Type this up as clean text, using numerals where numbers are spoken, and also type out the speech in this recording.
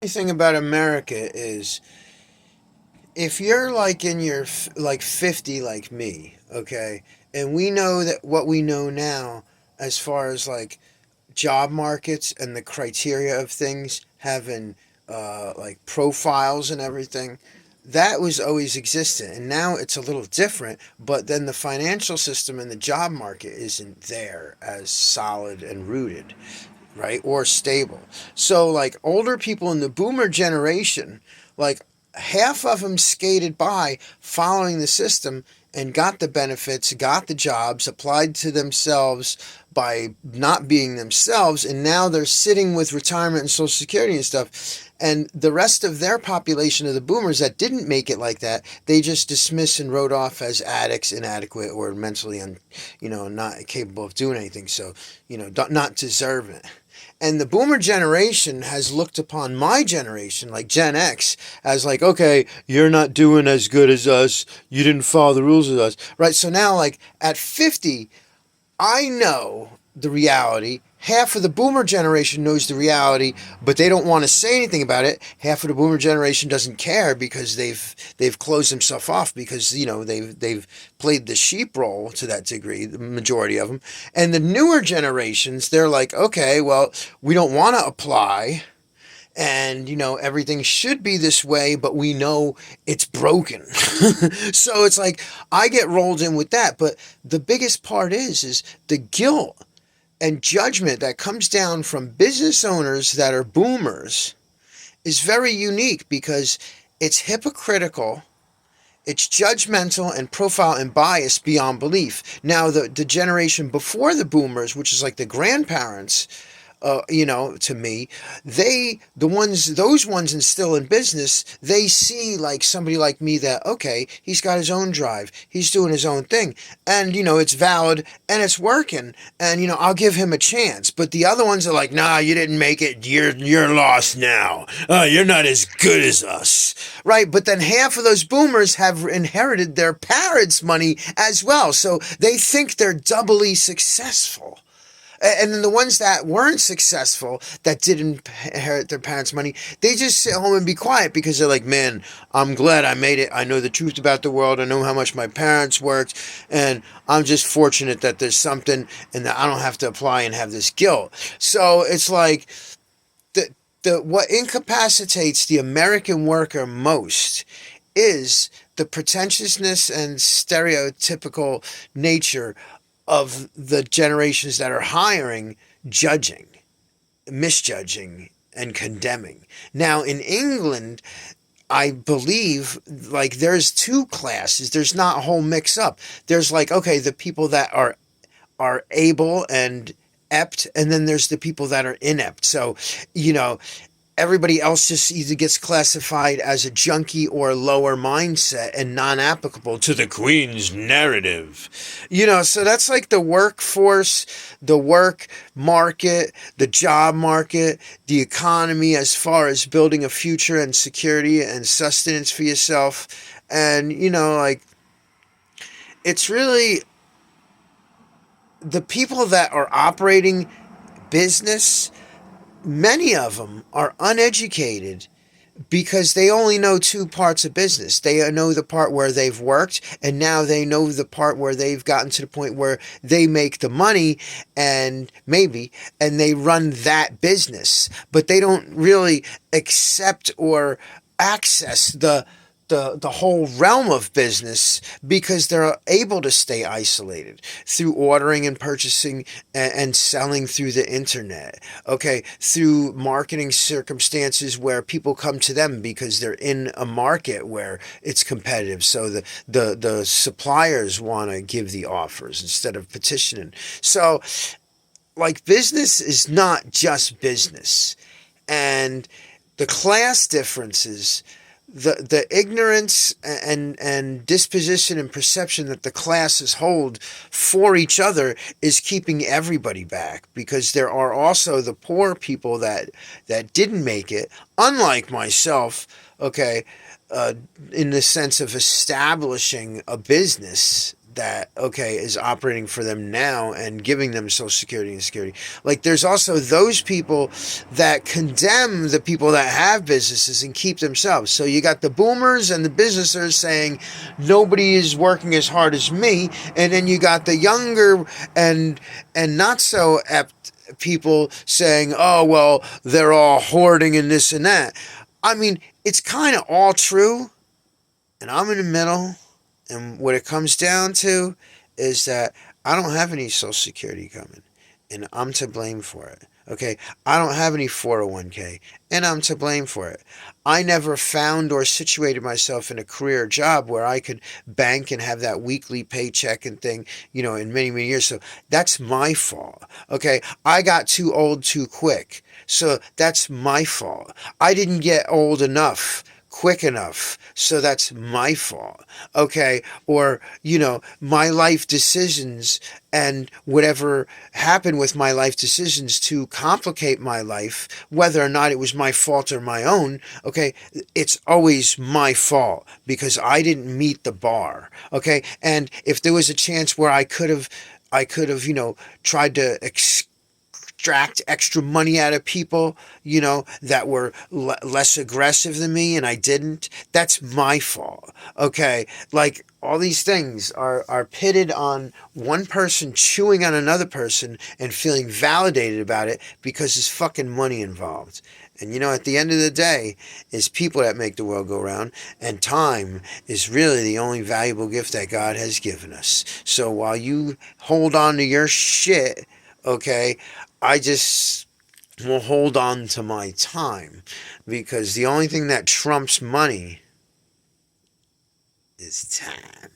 The thing about America is if you're like in your like 50 like me, okay, and we know that what we know now as far as like job markets and the criteria of things having like profiles and everything, that was always existent, and now it's a little different, but then the financial system and the job market isn't there as solid and rooted, right? Or stable. So like older people in the boomer generation, like half of them skated by following the system and got the benefits, got the jobs, applied to themselves by not being themselves, and now they're sitting with retirement and social security and stuff. And the rest of their population of the boomers that didn't make it like that, they just dismiss and wrote off as addicts, inadequate, or mentally not capable of doing anything. So, not deserving. And the boomer generation has looked upon my generation, like Gen X, as like, okay, you're not doing as good as us. You didn't follow the rules as us. Right. So now, like at 50, I know the reality. Half of the boomer generation knows the reality, but they don't want to say anything about it. Half of the boomer generation doesn't care because they've closed themselves off because they've played the sheep role to that degree, the majority of them. And the newer generations, they're like, okay, well, we don't want to apply, and everything should be this way, but we know it's broken. So it's like I get rolled in with that. But the biggest part is the guilt and judgment that comes down from business owners that are boomers is very unique because it's hypocritical, it's judgmental and profile and bias beyond belief. Now the generation before the boomers, which is like the grandparents, to me, those ones and still in business, they see like somebody like me that, okay, he's got his own drive, he's doing his own thing, and it's valid and it's working, and I'll give him a chance. But the other ones are like, nah, you didn't make it, you're lost now. You're not as good as us, right? But then half of those boomers have inherited their parents' money as well, so they think they're doubly successful. And then the ones that weren't successful, that didn't inherit their parents' money, they just sit home and be quiet because they're like, man, I'm glad I made it. I know the truth about the world. I know how much my parents worked. And I'm just fortunate that there's something and that I don't have to apply and have this guilt. So it's like what incapacitates the American worker most is the pretentiousness and stereotypical nature of the generations that are hiring, judging, misjudging, and condemning. Now, in England, I believe like there's two classes. There's not a whole mix up. There's like, okay, the people that are able and ept, and then there's the people that are inept. So, everybody else just either gets classified as a junkie or a lower mindset and non-applicable to the Queen's narrative. So that's like the workforce, the work market, the job market, the economy as far as building a future and security and sustenance for yourself. And, like, it's really the people that are operating business. Many of them are uneducated because they only know two parts of business. They know the part where they've worked, and now they know the part where they've gotten to the point where they make the money and they run that business. But they don't really accept or access the whole realm of business because they're able to stay isolated through ordering and purchasing and selling through the internet. Okay, through marketing circumstances where people come to them because they're in a market where it's competitive. So the suppliers want to give the offers instead of petitioning. So like business is not just business, and the class differences, the ignorance and disposition and perception that the classes hold for each other is keeping everybody back, because there are also the poor people that didn't make it, unlike myself, okay, in the sense of establishing a business that, okay, is operating for them now and giving them Social Security and security. Like, there's also those people that condemn the people that have businesses and keep themselves. So you got the boomers and the businessers saying nobody is working as hard as me, and then you got the younger and not so apt people saying, oh, well, they're all hoarding and this and that. I mean, it's kind of all true, and I'm in the middle. And what it comes down to is that I don't have any Social Security coming, and I'm to blame for it. Okay, I don't have any 401k, and I'm to blame for it. I never found or situated myself in a career job where I could bank and have that weekly paycheck and thing, in many, many years. So that's my fault. Okay, I got too old too quick. So that's my fault. I didn't get old enough quick enough, so that's my fault. Okay, or my life decisions and whatever happened with my life decisions to complicate my life, whether or not it was my fault or my own. Okay, it's always my fault because I didn't meet the bar. Okay, and if there was a chance where I could have tried to extract extra money out of people, that were less aggressive than me, and I didn't. That's my fault. Okay, like all these things are pitted on one person chewing on another person and feeling validated about it because there's fucking money involved. And at the end of the day, it's people that make the world go round, and time is really the only valuable gift that God has given us. So while you hold on to your shit, okay, I just will hold on to my time, because the only thing that trumps money is time.